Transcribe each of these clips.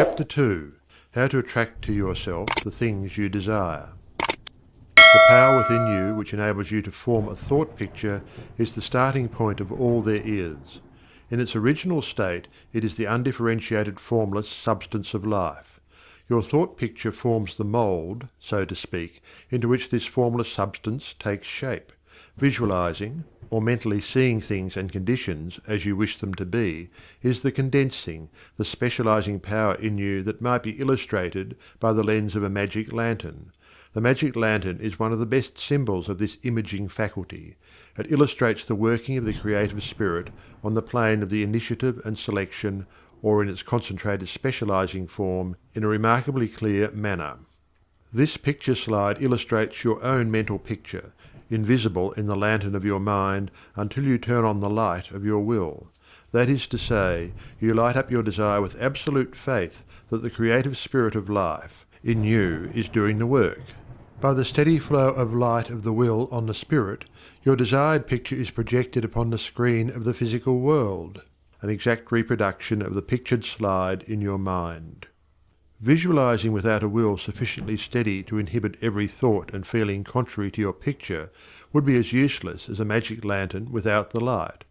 Chapter 2. How to attract to yourself the things you desire. The power within you which enables you to form a thought picture is the starting point of all there is. In its original state it is the undifferentiated formless substance of life. Your thought picture forms the mould, so to speak, into which this formless substance takes shape. Visualizing, or mentally seeing things and conditions as you wish them to be, is the condensing, the specializing power in you that might be illustrated by the lens of a magic lantern. The magic lantern is one of the best symbols of this imaging faculty. It illustrates the working of the creative spirit on the plane of the initiative and selection, or in its concentrated specializing form, in a remarkably clear manner. This picture slide illustrates your own mental picture, invisible in the lantern of your mind until you turn on the light of your will. That is to say, you light up your desire with absolute faith that the creative spirit of life in you is doing the work. By the steady flow of light of the will on the spirit, your desired picture is projected upon the screen of the physical world, an exact reproduction of the pictured slide in your mind. Visualizing without a will sufficiently steady to inhibit every thought and feeling contrary to your picture would be as useless as a magic lantern without the light.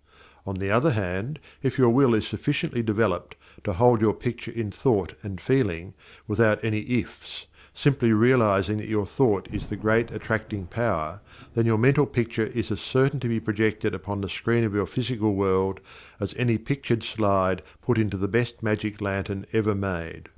On the other hand, if your will is sufficiently developed to hold your picture in thought and feeling, without any ifs, simply realizing that your thought is the great attracting power, then your mental picture is as certain to be projected upon the screen of your physical world as any pictured slide put into the best magic lantern ever made.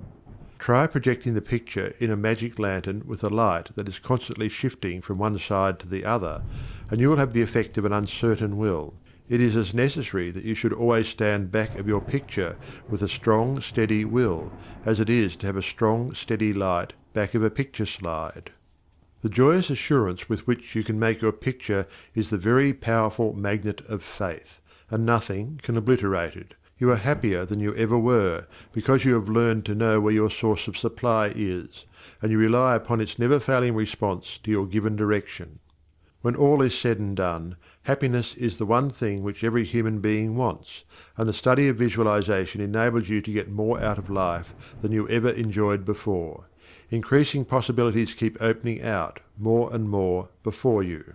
Try projecting the picture in a magic lantern with a light that is constantly shifting from one side to the other, and you will have the effect of an uncertain will. It is as necessary that you should always stand back of your picture with a strong, steady will, as it is to have a strong, steady light back of a picture slide. The joyous assurance with which you can make your picture is the very powerful magnet of faith, and nothing can obliterate it. You are happier than you ever were, because you have learned to know where your source of supply is, and you rely upon its never-failing response to your given direction. When all is said and done, happiness is the one thing which every human being wants, and the study of visualization enables you to get more out of life than you ever enjoyed before. Increasing possibilities keep opening out, more and more, before you.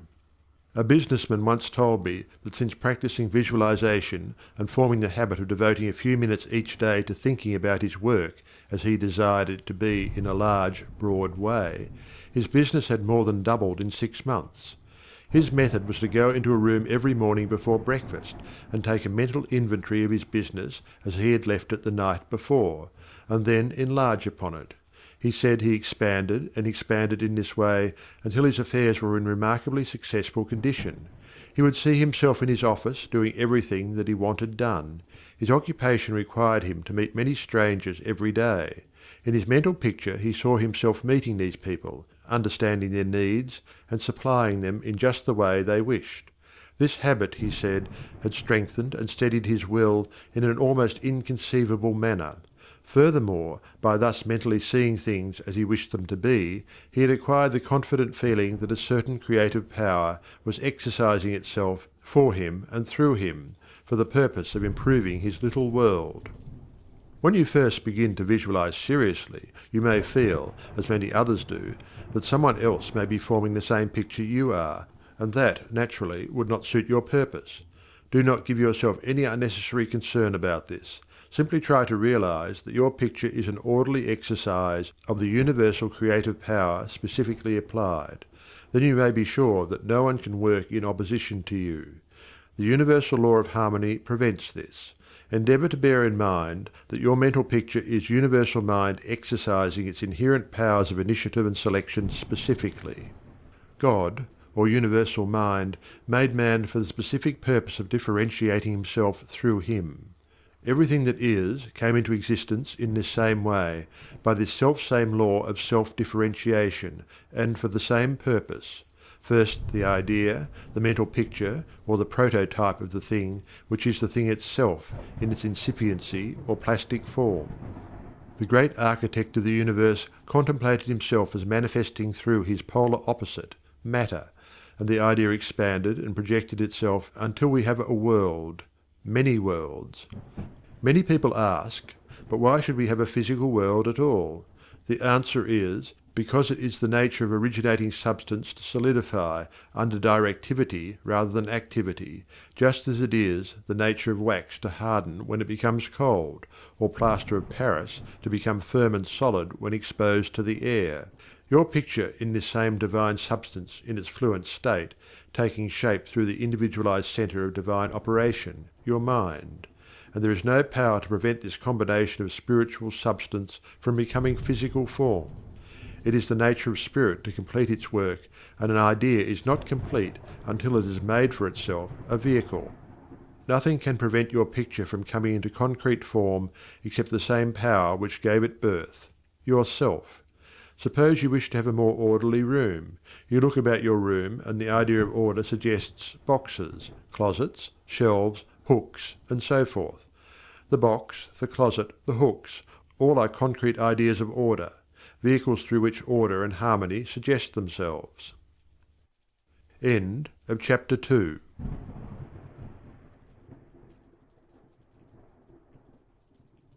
A businessman once told me that since practicing visualization and forming the habit of devoting a few minutes each day to thinking about his work as he desired it to be in a large, broad way, his business had more than doubled in 6 months. His method was to go into a room every morning before breakfast and take a mental inventory of his business as he had left it the night before, and then enlarge upon it. He said he expanded and expanded in this way until his affairs were in remarkably successful condition. He would see himself in his office doing everything that he wanted done. His occupation required him to meet many strangers every day. In his mental picture he saw himself meeting these people, understanding their needs, and supplying them in just the way they wished. This habit, he said, had strengthened and steadied his will in an almost inconceivable manner. Furthermore, by thus mentally seeing things as he wished them to be, he had acquired the confident feeling that a certain creative power was exercising itself for him and through him, for the purpose of improving his little world. When you first begin to visualize seriously, you may feel, as many others do, that someone else may be forming the same picture you are, and that, naturally, would not suit your purpose. Do not give yourself any unnecessary concern about this. Simply try to realize that your picture is an orderly exercise of the universal creative power specifically applied. Then you may be sure that no one can work in opposition to you. The universal law of harmony prevents this. Endeavour to bear in mind that your mental picture is universal mind exercising its inherent powers of initiative and selection specifically. God, or universal mind, made man for the specific purpose of differentiating himself through him. Everything that is came into existence in this same way, by this self-same law of self-differentiation, and for the same purpose. First the idea, the mental picture, or the prototype of the thing, which is the thing itself, in its incipiency or plastic form. The great architect of the universe contemplated himself as manifesting through his polar opposite, matter, and the idea expanded and projected itself until we have a world, many worlds. Many people ask, But why should we have a physical world at all? The answer is, because it is the nature of originating substance to solidify under directivity rather than activity, just as it is the nature of wax to harden when it becomes cold, or plaster of Paris to become firm and solid when exposed to the air. Your picture in this same divine substance in its fluent state, taking shape through the individualized center of divine operation, your mind. And there is no power to prevent this combination of spiritual substance from becoming physical form. It is the nature of spirit to complete its work, and an idea is not complete until it has made for itself a vehicle. Nothing can prevent your picture from coming into concrete form except the same power which gave it birth, yourself. Suppose you wish to have a more orderly room. You look about your room, and the idea of order suggests boxes, closets, shelves, hooks, and so forth. The box, the closet, the hooks, all are concrete ideas of order, vehicles through which order and harmony suggest themselves. End of chapter 2.